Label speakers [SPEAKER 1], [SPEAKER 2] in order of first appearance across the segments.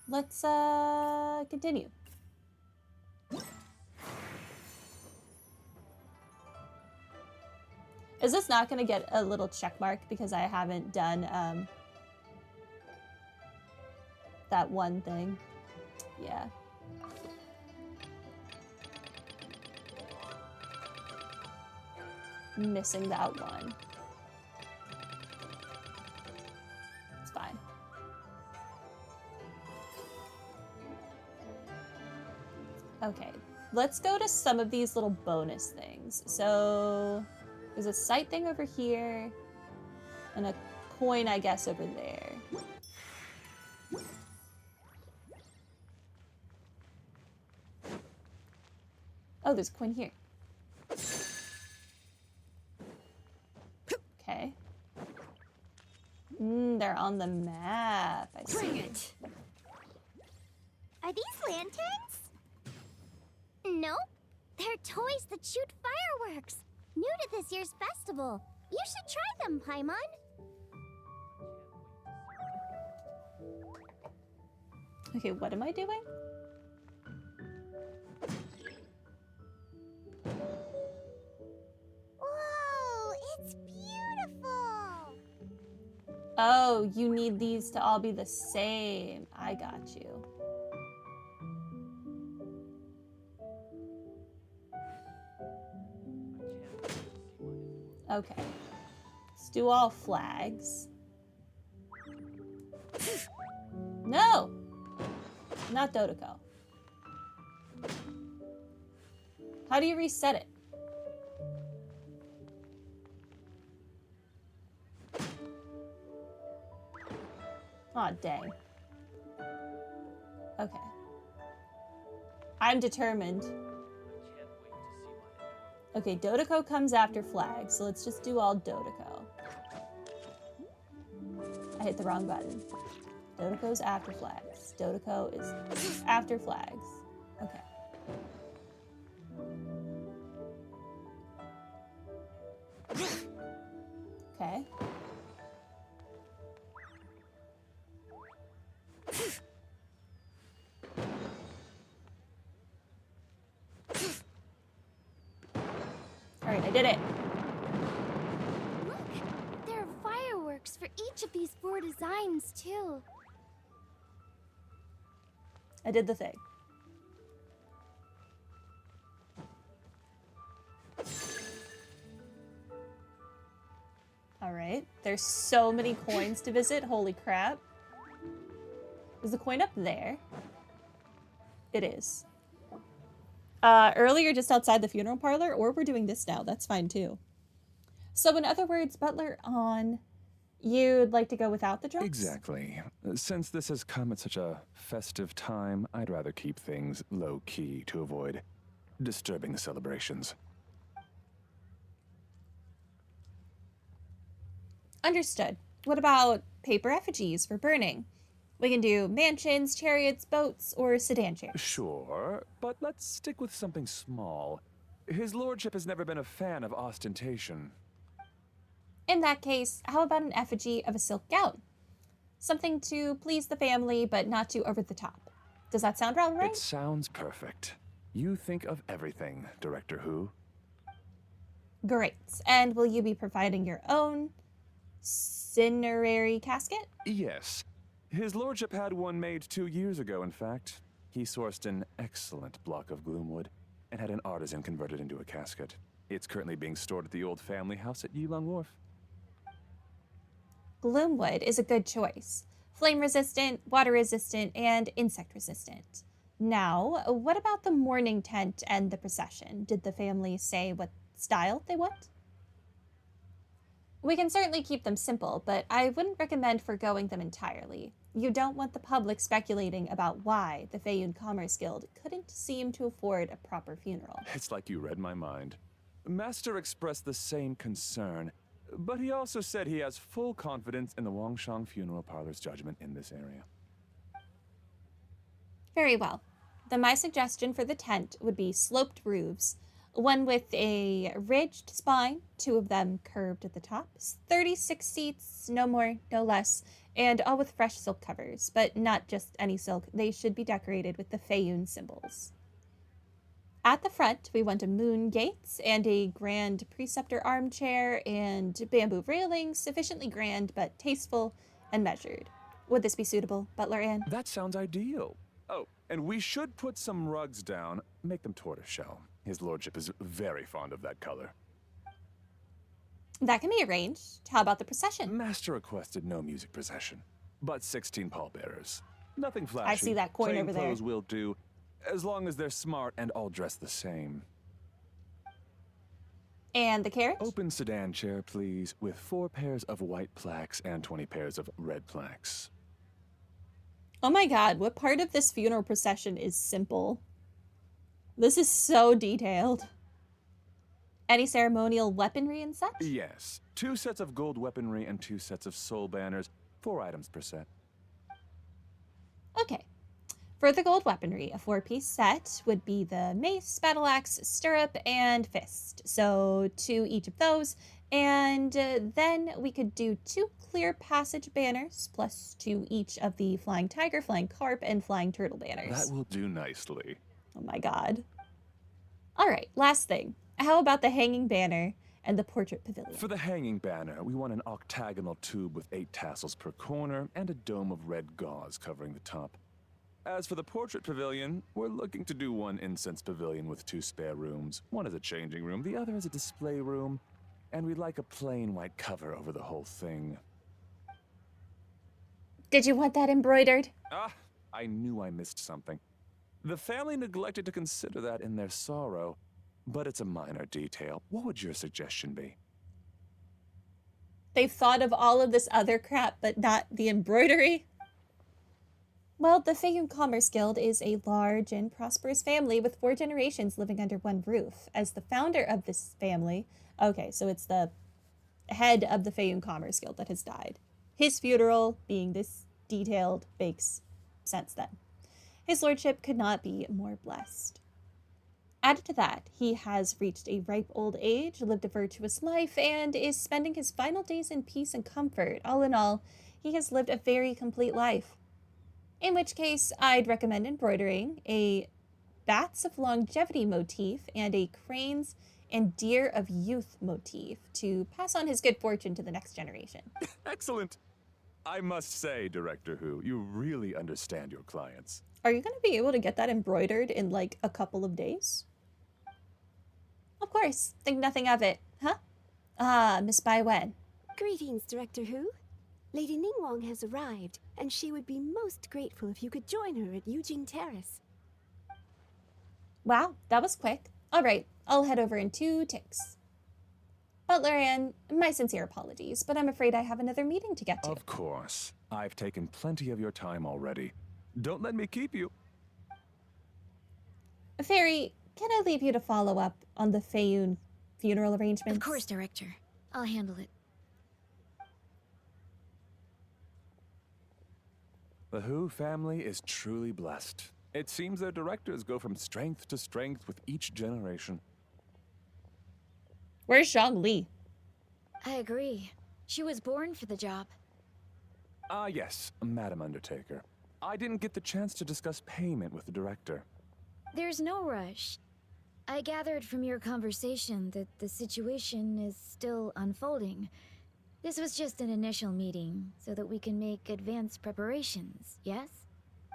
[SPEAKER 1] let's continue. Is this not going to get a little check mark because I haven't done that one thing? Yeah. Missing that one. It's fine. Okay, let's go to some of these little bonus things. So there's a sight thing over here and a coin, I guess, over there. Oh, there's a coin here. Okay. They're on the map. I see.
[SPEAKER 2] Bring it. Are these lanterns? Nope. They're toys that shoot fireworks. New to this year's festival. You should try them, Paimon.
[SPEAKER 1] Okay, what am I doing?
[SPEAKER 2] Whoa, it's beautiful.
[SPEAKER 1] Oh, you need these to all be the same. I got you. Okay. Let's do all flags. No! Not Dodoko. How do you reset it? Aw, dang. Okay. I'm determined. Okay, Dodoko comes after flag, so let's just do all Dodoko. I hit the wrong button. Dodoko's after flags. Dodoko is after flags. Okay. Okay. Alright, I did it.
[SPEAKER 2] Look, there are fireworks for each of these 4 designs, too.
[SPEAKER 1] I did the thing. Alright, there's so many coins to visit, holy crap. Is the coin up there? It is. Earlier just outside the funeral parlor, or we're doing this now, that's fine too. So in other words, Butler on, you'd like to go without the drums?
[SPEAKER 3] Exactly. Since this has come at such a festive time, I'd rather keep things low-key to avoid disturbing the celebrations.
[SPEAKER 1] Understood. What about paper effigies for burning? We can do mansions, chariots, boats, or sedan chairs.
[SPEAKER 3] Sure, but let's stick with something small. His lordship has never been a fan of ostentation.
[SPEAKER 1] In that case, how about an effigy of a silk gown? Something to please the family, but not too over the top. Does that sound about right?
[SPEAKER 3] It sounds perfect. You think of everything, Director Who.
[SPEAKER 1] Great. And will you be providing your own cinerary casket?
[SPEAKER 3] Yes. His lordship had one made 2 years ago, in fact. He sourced an excellent block of gloomwood and had an artisan convert it into a casket. It's currently being stored at the old family house at Yilong Wharf.
[SPEAKER 1] Gloomwood is a good choice. Flame resistant, water resistant, and insect resistant. Now, what about the mourning tent and the procession? Did the family say what style they want? We can certainly keep them simple, but I wouldn't recommend forgoing them entirely. You don't want the public speculating about why the Feiyun Commerce Guild couldn't seem to afford a proper funeral.
[SPEAKER 3] It's like you read my mind. Master expressed the same concern, but he also said he has full confidence in the Wangshang Funeral Parlor's judgment in this area.
[SPEAKER 1] Very well. Then my suggestion for the tent would be sloped roofs, One with a ridged spine, two of them curved at the top, 36 seats, no more, no less, and all with fresh silk covers, but not just any silk. They should be decorated with the Feiyun symbols. At the front, we want a moon gates and a grand preceptor armchair and bamboo railings, sufficiently grand but tasteful and measured. Would this be suitable, Butler Ann?
[SPEAKER 3] That sounds ideal. Oh, and we should put some rugs down. Make them tortoiseshell. His lordship is very fond of that color.
[SPEAKER 1] That can be arranged. How about the procession?
[SPEAKER 3] Master requested no music procession, but 16 pallbearers. Nothing flashy.
[SPEAKER 1] I see that coin
[SPEAKER 3] Plain
[SPEAKER 1] over there.
[SPEAKER 3] clothes will do, as long as they're smart and all dressed the same.
[SPEAKER 1] And the carriage?
[SPEAKER 3] Open sedan chair, please, with 4 pairs of white plaques and 20 pairs of red plaques.
[SPEAKER 1] Oh my god, what part of this funeral procession is simple? This is so detailed. Any ceremonial weaponry and such?
[SPEAKER 3] Yes. 2 sets of gold weaponry and 2 sets of soul banners. 4 items per set.
[SPEAKER 1] Okay. For the gold weaponry, a 4-piece set would be the mace, battle axe, stirrup, and fist. So 2 each of those. And then we could do 2 clear passage banners, plus 2 each of the flying tiger, flying carp, and flying turtle banners.
[SPEAKER 3] That will do nicely.
[SPEAKER 1] Oh my god. All right, last thing. How about the hanging banner and the portrait pavilion?
[SPEAKER 3] For the hanging banner, we want an octagonal tube with 8 tassels per corner and a dome of red gauze covering the top. As for the portrait pavilion, we're looking to do 1 incense pavilion with 2 spare rooms. One is a changing room, the other is a display room, and we'd like a plain white cover over the whole thing.
[SPEAKER 1] Did you want that embroidered?
[SPEAKER 3] Ah, I knew I missed something. The family neglected to consider that in their sorrow, but it's a minor detail. What would your suggestion be?
[SPEAKER 1] They've thought of all of this other crap, but not the embroidery? Well, the Feiyun Commerce Guild is a large and prosperous family with 4 generations living under one roof. As the founder of this family, okay, so it's the head of the Feiyun Commerce Guild that has died. His funeral being this detailed makes sense then. His lordship could not be more blessed. Added to that, he has reached a ripe old age, lived a virtuous life, and is spending his final days in peace and comfort. All in all, he has lived a very complete life. In which case, I'd recommend embroidering a Bats of Longevity motif and a Cranes and Deer of Youth motif to pass on his good fortune to the next generation.
[SPEAKER 3] Excellent! I must say, Director Who, you really understand your clients.
[SPEAKER 1] Are you going to be able to get that embroidered in like a couple of days? Of course, think nothing of it, huh? Ah, Miss Bai Wen.
[SPEAKER 4] Greetings, Director Who. Lady Ningguang has arrived, and she would be most grateful if you could join her at Yujing Terrace.
[SPEAKER 1] Wow, that was quick. All right, I'll head over in 2 ticks. Butler Ann, my sincere apologies, but I'm afraid I have another meeting to get to.
[SPEAKER 3] Of course. I've taken plenty of your time already. Don't let me keep you.
[SPEAKER 1] Fairy, can I leave you to follow up on the Feiyun funeral arrangements?
[SPEAKER 5] Of course, Director. I'll handle it.
[SPEAKER 3] The Who family is truly blessed. It seems their directors go from strength to strength with each generation.
[SPEAKER 1] Where's Zhongli?
[SPEAKER 5] I agree. She was born for the job.
[SPEAKER 3] Ah, yes, Madam Undertaker. I didn't get the chance to discuss payment with the director.
[SPEAKER 5] There's no rush. I gathered from your conversation that the situation is still unfolding. This was just an initial meeting, so that we can make advanced preparations, yes?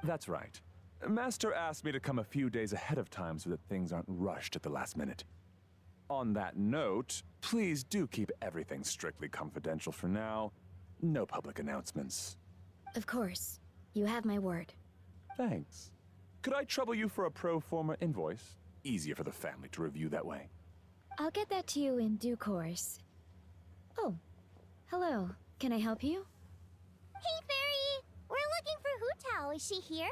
[SPEAKER 3] That's right. Master asked me to come a few days ahead of time so that things aren't rushed at the last minute. On that note, please do keep everything strictly confidential for now. No public announcements.
[SPEAKER 5] Of course. You have my word.
[SPEAKER 3] Thanks. Could I trouble you for a pro forma invoice? Easier for the family to review that way.
[SPEAKER 5] I'll get that to you in due course. Oh, hello. Can I help you?
[SPEAKER 2] Hey, Fairy! We're looking for Hu Tao. Is she here?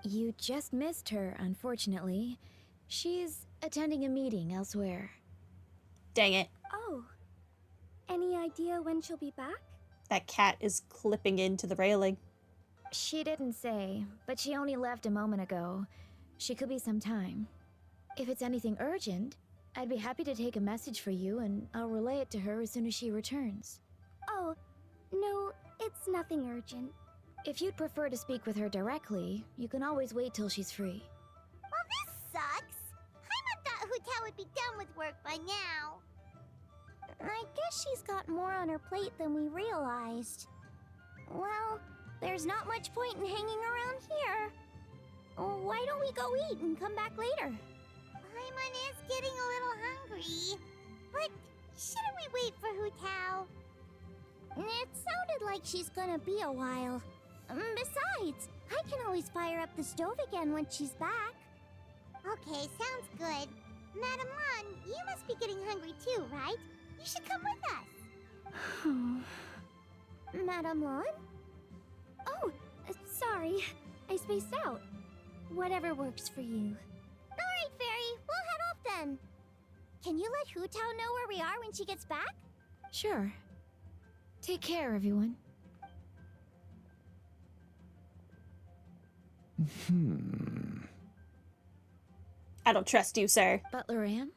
[SPEAKER 5] You just missed her, unfortunately. She's attending a meeting elsewhere.
[SPEAKER 1] Dang it.
[SPEAKER 4] Oh. Any idea when she'll be back?
[SPEAKER 1] That cat is clipping into the railing.
[SPEAKER 5] She didn't say, but she only left a moment ago. She could be some time. If it's anything urgent, I'd be happy to take a message for you, and I'll relay it to her as soon as she returns.
[SPEAKER 2] Oh, no, it's nothing urgent.
[SPEAKER 5] If you'd prefer to speak with her directly, you can always wait till she's free.
[SPEAKER 2] Well, this sucks. Paimon thought Hu Tao would be done with work by now. I guess she's got more on her plate than we realized. Well, there's not much point in hanging around here. Why don't we go eat and come back later? Paimon is getting a little hungry. But shouldn't we wait for Hu Tao? It sounded like she's gonna be a while. Besides, I can always fire up the stove again once she's back. Okay, sounds good. Madame Lan, you must be getting hungry too, right? You should come with us. Madame Lan? Oh, sorry. I spaced out. Whatever works for you. Alright, Fairy. We'll head off then. Can you let Hu Tao know where we are when she gets back?
[SPEAKER 5] Sure. Take care, everyone.
[SPEAKER 1] I don't trust you, sir.
[SPEAKER 5] Butler Ann?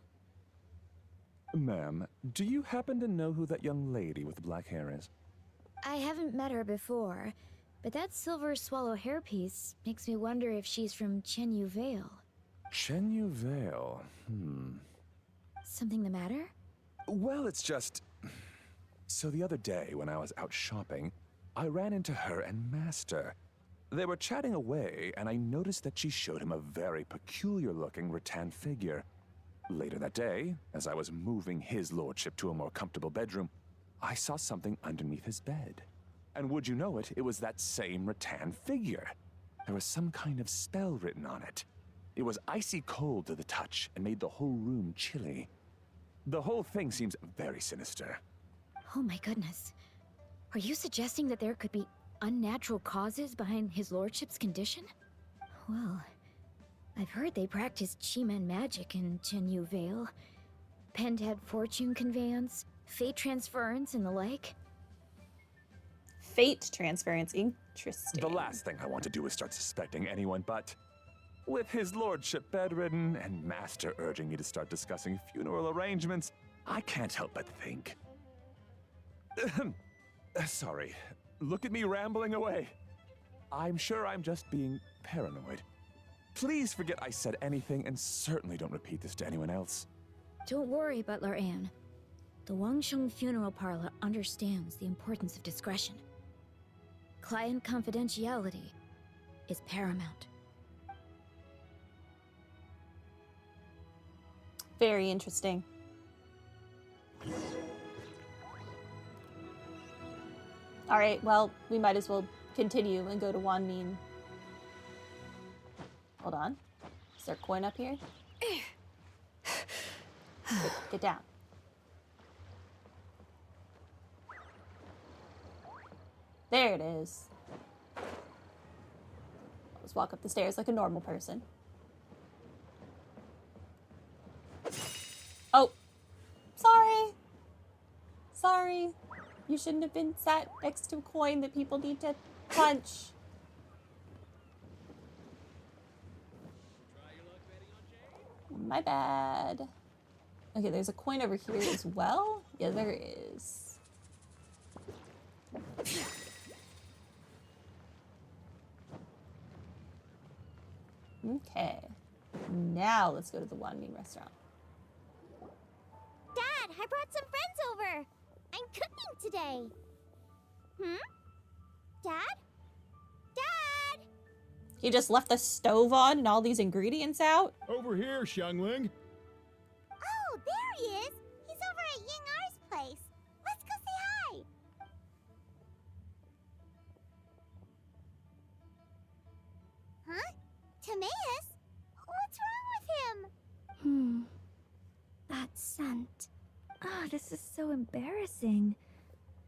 [SPEAKER 3] Ma'am, do you happen to know who that young lady with the black hair is?
[SPEAKER 5] I haven't met her before, but that silver swallow hairpiece makes me wonder if she's from Chenyu Vale.
[SPEAKER 3] Chenyu Vale.
[SPEAKER 5] Something the matter?
[SPEAKER 3] Well, it's just... So the other day, when I was out shopping, I ran into her and Master. They were chatting away, and I noticed that she showed him a very peculiar-looking rattan figure. Later that day, as I was moving his lordship to a more comfortable bedroom, I saw something underneath his bed. And would you know it, it was that same rattan figure. There was some kind of spell written on it. It was icy cold to the touch and made the whole room chilly. The whole thing seems very sinister.
[SPEAKER 5] Oh my goodness. Are you suggesting that there could be unnatural causes behind his lordship's condition? Well, I've heard they practice Chi-Man magic in Chenyu Vale. Pentad fortune conveyance, fate transference, and the like.
[SPEAKER 1] Fate transference. Interesting.
[SPEAKER 3] The last thing I want to do is start suspecting anyone, but with his lordship bedridden and Master urging me to start discussing funeral arrangements, I can't help but think. Sorry. Look at me rambling away. I'm sure I'm just being paranoid. Please forget I said anything, and certainly don't repeat this to anyone else.
[SPEAKER 5] Don't worry, Butler Ann. The Wangsheng Funeral Parlor understands the importance of discretion. Client confidentiality is paramount.
[SPEAKER 1] Very interesting. Alright, well, we might as well continue and go to Wanmin. Hold on. Is there a coin up here? Get down. There it is. I'll just walk up the stairs like a normal person. Oh! Sorry! Sorry. You shouldn't have been sat next to a coin that people need to punch. My bad. Okay, there's a coin over here as well. Yeah, there is. Okay. Now let's go to the Wanmin restaurant.
[SPEAKER 2] Dad, I brought some friends over. I'm cooking today. Dad? Dad?
[SPEAKER 1] He just left the stove on and all these ingredients out?
[SPEAKER 6] Over here, Xiangling.
[SPEAKER 2] Oh, there he is. He's over at Ying R's place. Let's go say hi. Huh? Timaeus? What's wrong with him?
[SPEAKER 7] That scent. Ah, this is so embarrassing.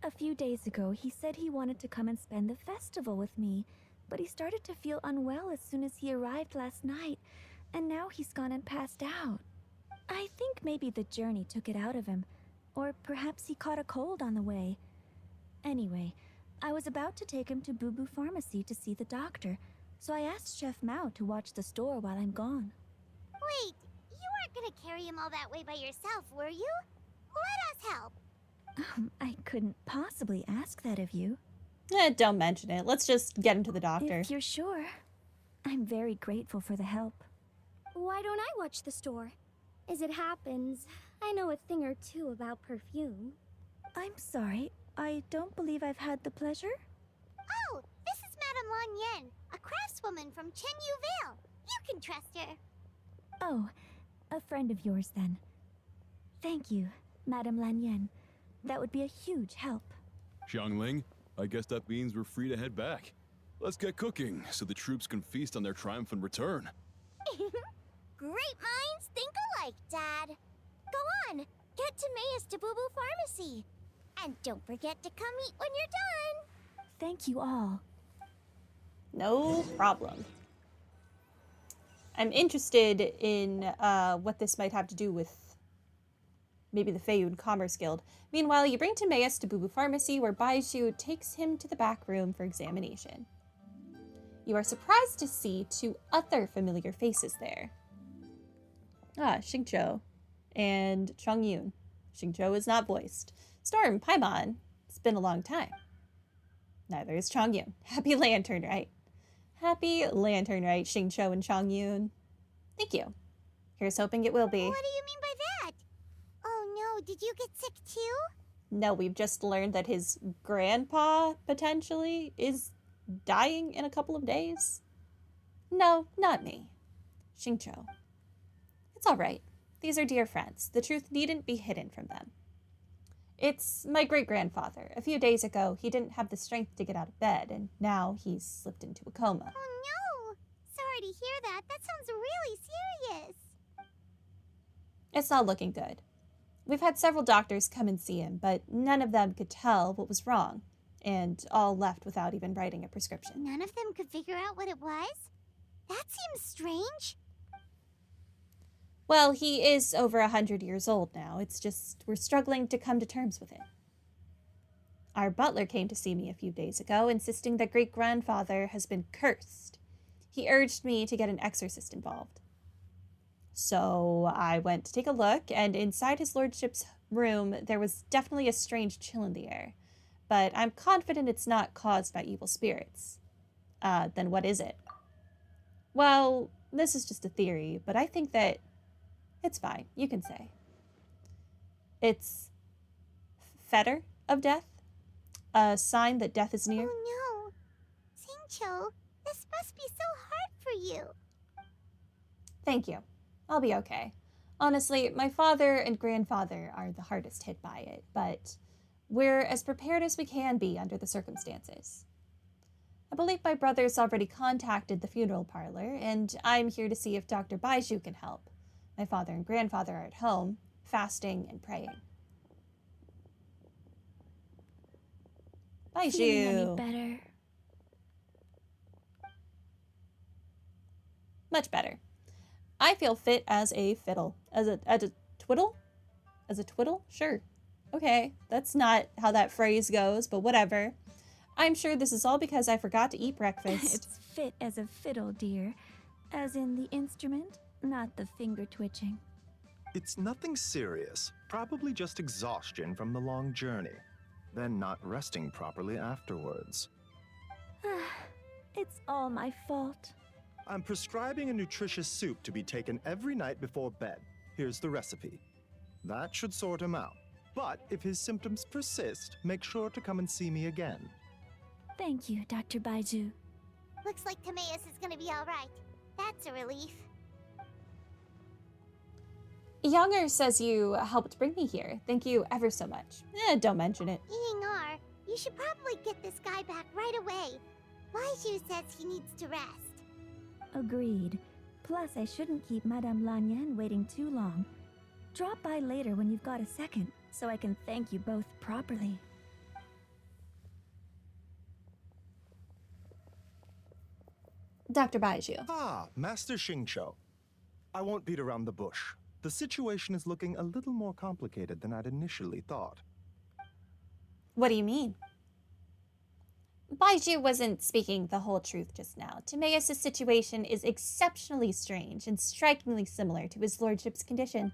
[SPEAKER 7] A few days ago, he said he wanted to come and spend the festival with me, but he started to feel unwell as soon as he arrived last night, and now he's gone and passed out. I think maybe the journey took it out of him, or perhaps he caught a cold on the way. Anyway, I was about to take him to Boo Boo Pharmacy to see the doctor, so I asked Chef Mao to watch the store while I'm gone.
[SPEAKER 2] Wait, you weren't gonna carry him all that way by yourself, were you? Let us help.
[SPEAKER 7] I couldn't possibly ask that of you.
[SPEAKER 1] Don't mention it. Let's just get him to the doctor.
[SPEAKER 7] If you're sure. I'm very grateful for the help.
[SPEAKER 2] Why don't I watch the store? As it happens, I know a thing or two about perfume.
[SPEAKER 7] I'm sorry, I don't believe I've had the pleasure.
[SPEAKER 2] Oh, this is Madame Lan Yen, a craftswoman from Chenyu Vale. You can trust her.
[SPEAKER 7] Oh, a friend of yours then. Thank you, Madame Lan Yen. That would be a huge help.
[SPEAKER 6] Xiangling, I guess that means we're free to head back. Let's get cooking so the troops can feast on their triumphant return.
[SPEAKER 2] Great minds think alike, Dad. Go on, get to Mayus to Boo Boo Pharmacy. And don't forget to come eat when you're done.
[SPEAKER 7] Thank you all.
[SPEAKER 1] No problem. I'm interested in what this might have to do with maybe the Feiyun Commerce Guild. Meanwhile, you bring Timaeus to Boo Boo Pharmacy, where Baizhu takes him to the back room for examination. You are surprised to see two other familiar faces there. Xingqiu and Chongyun. Xingqiu is not voiced. Storm, Paimon, it's been a long time. Neither is Chongyun. Happy Lantern, right? Happy Lantern, right, Xingqiu and Chongyun? Thank you. Here's hoping it will be.
[SPEAKER 2] What do you mean by that? Oh no, did you get sick too?
[SPEAKER 1] No, we've just learned that his grandpa, potentially, is dying in a couple of days. No, not me. Xingqiu. It's all right. These are dear friends. The truth needn't be hidden from them. It's my great-grandfather. A few days ago, he didn't have the strength to get out of bed, and now he's slipped into a coma.
[SPEAKER 2] Oh no! Sorry to hear that. That sounds really serious.
[SPEAKER 1] It's not looking good. We've had several doctors come and see him, but none of them could tell what was wrong, and all left without even writing a prescription.
[SPEAKER 2] None of them could figure out what it was? That seems strange.
[SPEAKER 1] Well, he is over 100 years old now. It's just we're struggling to come to terms with it. Our butler came to see me a few days ago, insisting that great-grandfather has been cursed. He urged me to get an exorcist involved. So I went to take a look, and inside his lordship's room, there was definitely a strange chill in the air. But I'm confident it's not caused by evil spirits. Then what is it? Well, this is just a theory, but I think that it's fine. You can say. It's fetter of death, a sign that death is near.
[SPEAKER 2] Oh no. Xingqiu, this must be so hard for you.
[SPEAKER 1] Thank you. I'll be okay. Honestly, my father and grandfather are the hardest hit by it, but we're as prepared as we can be under the circumstances. I believe my brother's already contacted the funeral parlor, and I'm here to see if Dr. Baizhu can help. My father and grandfather are at home, fasting and praying.
[SPEAKER 7] Feeling any
[SPEAKER 1] Baizhu.
[SPEAKER 7] better?
[SPEAKER 1] Much better. I feel fit as a fiddle. As a twiddle? As a twiddle? Sure. Okay, that's not how that phrase goes, but whatever. I'm sure this is all because I forgot to eat breakfast.
[SPEAKER 7] It's fit as a fiddle, dear. As in the instrument, not the finger twitching.
[SPEAKER 8] It's nothing serious, probably just exhaustion from the long journey, then not resting properly afterwards.
[SPEAKER 7] It's all my fault.
[SPEAKER 8] I'm prescribing a nutritious soup to be taken every night before bed. Here's the recipe. That should sort him out. But if his symptoms persist, make sure to come and see me again.
[SPEAKER 7] Thank you, Dr. Baizhu.
[SPEAKER 2] Looks like Timaeus is gonna be alright. That's a relief.
[SPEAKER 1] Younger says you helped bring me here. Thank you ever so much. Don't mention it.
[SPEAKER 2] Yingar, you should probably get this guy back right away. Baizhu says he needs to rest.
[SPEAKER 7] Agreed. Plus, I shouldn't keep Madame Lan Yen waiting too long. Drop by later when you've got a second, so I can thank you both properly.
[SPEAKER 1] Dr. Baizhu.
[SPEAKER 8] Ah, Master Xingqiu. I won't beat around the bush. The situation is looking a little more complicated than I'd initially thought.
[SPEAKER 1] What do you mean? Baiju wasn't speaking the whole truth just now. Timaeus' situation is exceptionally strange and strikingly similar to his lordship's condition.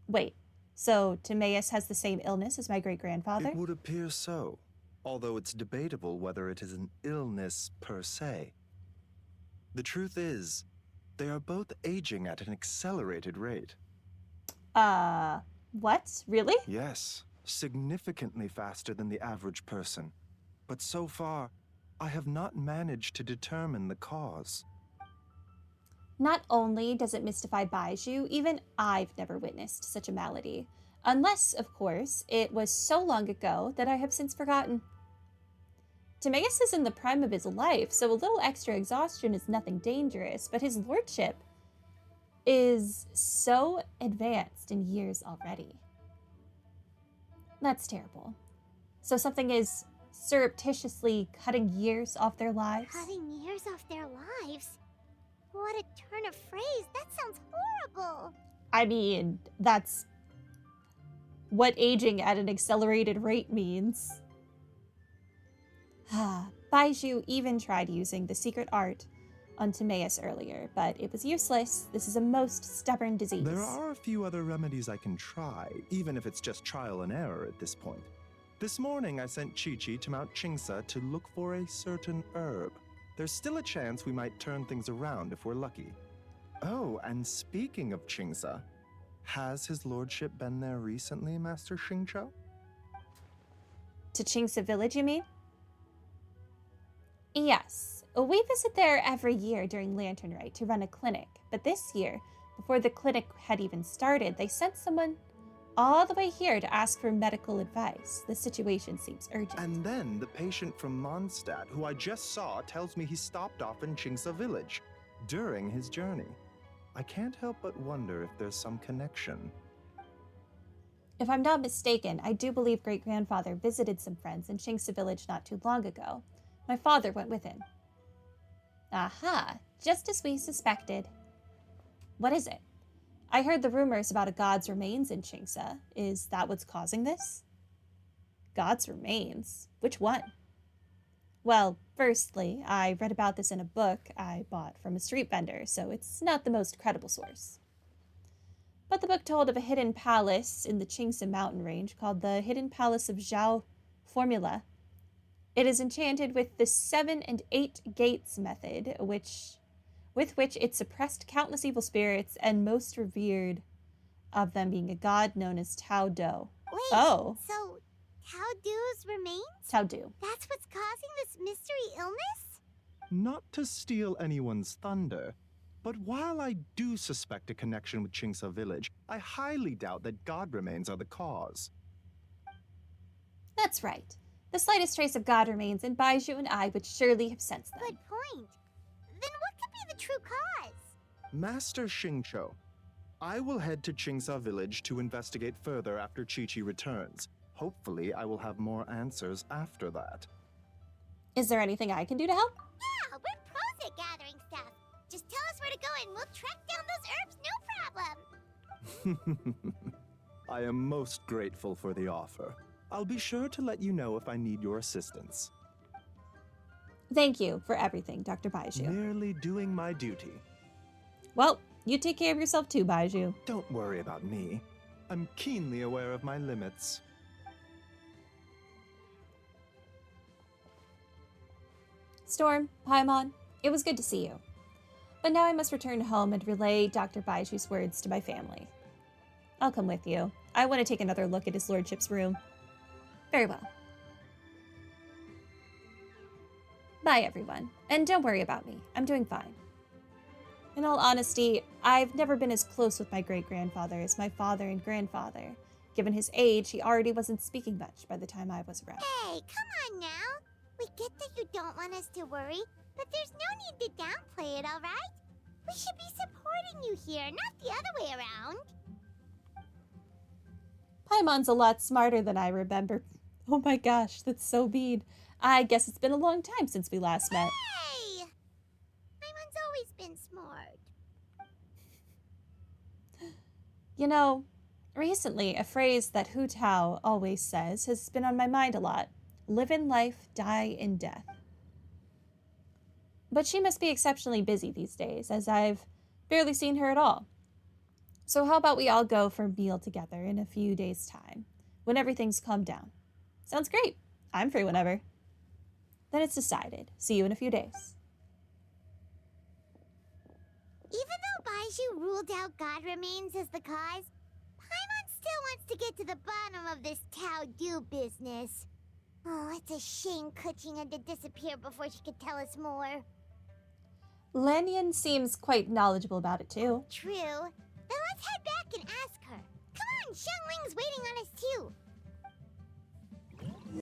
[SPEAKER 1] Wait, so Timaeus has the same illness as my great-grandfather?
[SPEAKER 8] It would appear so, although it's debatable whether it is an illness per se. The truth is, they are both aging at an accelerated rate.
[SPEAKER 1] What? Really?
[SPEAKER 8] Yes, significantly faster than the average person. But so far, I have not managed to determine the cause.
[SPEAKER 1] Not only does it mystify Baiju, even I've never witnessed such a malady. Unless, of course, it was so long ago that I have since forgotten. Timaeus is in the prime of his life, so a little extra exhaustion is nothing dangerous, but his lordship is so advanced in years already. That's terrible. So something is surreptitiously cutting years off their lives?
[SPEAKER 2] Cutting years off their lives? What a turn of phrase. That sounds horrible.
[SPEAKER 1] I mean, that's what aging at an accelerated rate means. Baiju even tried using the secret art on Timaeus earlier, but it was useless. This is a most stubborn disease.
[SPEAKER 8] There are a few other remedies I can try, even if it's just trial and error at this point. This morning I sent Chi-Chi to Mount Chingsa to look for a certain herb. There's still a chance we might turn things around if we're lucky. Oh, and speaking of Chingsa, has his lordship been there recently, Master Xingqiu?
[SPEAKER 1] To Chingsa Village, you mean? Yes. We visit there every year during Lantern Rite to run a clinic, but this year, before the clinic had even started, they sent someone all the way here to ask for medical advice. The situation seems urgent.
[SPEAKER 8] And then the patient from Mondstadt, who I just saw, tells me he stopped off in Chingsa Village during his journey. I can't help but wonder if there's some connection.
[SPEAKER 1] If I'm not mistaken, I do believe great-grandfather visited some friends in Chingsa Village not too long ago. My father went with him. Aha, just as we suspected. What is it? I heard the rumors about a god's remains in Chingsa. Is that what's causing this? God's remains? Which one? Well, firstly, I read about this in a book I bought from a street vendor, so it's not the most credible source. But the book told of a hidden palace in the Chingsa mountain range called the Hidden Palace of Zhao Formula. It is enchanted with the 7 and 8 gates method, with which it suppressed countless evil spirits, and most revered of them being a god known as Tao Do.
[SPEAKER 2] Wait,
[SPEAKER 1] Oh.
[SPEAKER 2] So Tao Du's remains?
[SPEAKER 1] Tao Do.
[SPEAKER 2] That's what's causing this mystery illness?
[SPEAKER 8] Not to steal anyone's thunder, but while I do suspect a connection with Chingsa Village, I highly doubt that god remains are the cause.
[SPEAKER 1] That's right. The slightest trace of God remains, and Baiju and I would surely have sensed them.
[SPEAKER 2] Good point. Then what could be the true cause?
[SPEAKER 8] Master Xingqiu, I will head to Chingsa Village to investigate further after Chi-Chi returns. Hopefully, I will have more answers after that.
[SPEAKER 1] Is there anything I can do to help?
[SPEAKER 2] Yeah, we're pros at gathering stuff. Just tell us where to go and we'll track down those herbs, no problem.
[SPEAKER 8] I am most grateful for the offer. I'll be sure to let you know if I need your assistance.
[SPEAKER 1] Thank you for everything, Dr. Baiju.
[SPEAKER 8] Merely doing my duty.
[SPEAKER 1] Well, you take care of yourself too, Baiju.
[SPEAKER 8] Don't worry about me. I'm keenly aware of my limits.
[SPEAKER 1] Storm, Paimon, it was good to see you. But now I must return home and relay Dr. Baiju's words to my family. I'll come with you. I want to take another look at his lordship's room. Very well. Bye, everyone. And don't worry about me. I'm doing fine. In all honesty, I've never been as close with my great-grandfather as my father and grandfather. Given his age, he already wasn't speaking much by the time I was around.
[SPEAKER 2] Hey, come on now. We get that you don't want us to worry, but there's no need to downplay it, all right? We should be supporting you here, not the other way around.
[SPEAKER 1] Paimon's a lot smarter than I remember. Oh my gosh, that's so mean. I guess it's been a long time since we last met.
[SPEAKER 2] Hey! Paimon's always been smart.
[SPEAKER 1] You know, recently a phrase that Hu Tao always says has been on my mind a lot. Live in life, die in death. But she must be exceptionally busy these days, as I've barely seen her at all. So how about we all go for a meal together in a few days' time, when everything's calmed down? Sounds great. I'm free whenever. Then it's decided. See you in a few days.
[SPEAKER 2] Even though Baiju ruled out God remains as the cause, Paimon still wants to get to the bottom of this Tao Du business. Oh, it's a shame Kuching had to disappear before she could tell us more.
[SPEAKER 1] Lanyan seems quite knowledgeable about it too.
[SPEAKER 2] True. Then let's head back and ask her. Come on, Xiangling's waiting on us too.